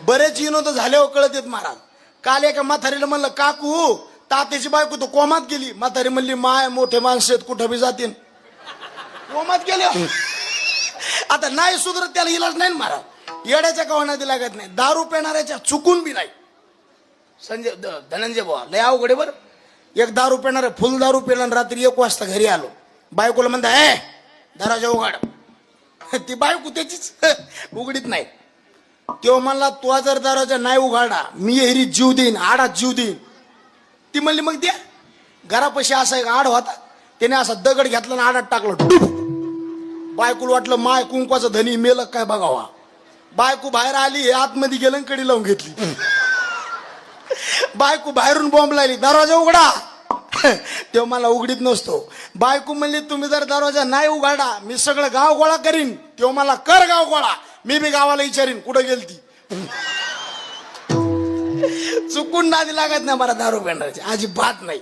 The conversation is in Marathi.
बरेच विनोद झाल्यावर कळत येत महाराज. काल एका म्हातारीला म्हणलं काकू तात्याची बायको तो कोमात गेली. म्हातारी म्हणली माय मोठे माणसं आहेत कुठं बी जातील. कोमात गेले. आता नाही सुधरत त्याला इलाज नाही महाराज. येड्याच्या कवनात लागत नाही. दारू पिणाऱ्याच्या चुकून बी नाही. धनंजय भाऊ लय अवघड बरं. एक दारू पिणार फुल दारू पिणार रात्री 1 वाजता घरी आलो. बायकोला म्हणता ए दरवाजा उघड. ती बायको त्याचीच उघडीत नाही. तेव्हा म्हणला तो जर दरवाजा नाही उघडा मी एरी जीव देईन आडात जीव देईन. ती म्हणली मग द्या. घरापाशी असा एक आड होता. त्याने असा दगड घेतला आणि आडात टाकलं. बायकोला वाटलं माय कुंकवाचं धनी मेलं काय बघावा. बायको बाहेर आली हे आतमध्ये गेलं कडी लावून घेतली. बायको बाहेरून बॉम्ब लागली दरवाजा उघडा. तेव्हा मला उघडीत नसतो. बायको म्हणली तुम्ही जर दरवाजा नाही उघडा मी सगळं गाव गोळा करीन. तेव्हा मला कर गाव गोळा. मी बी गावाला विचारीन कुठं गेलती. चुकून नादी लागत नाही मला दारू पिणारची अजिबात नाही.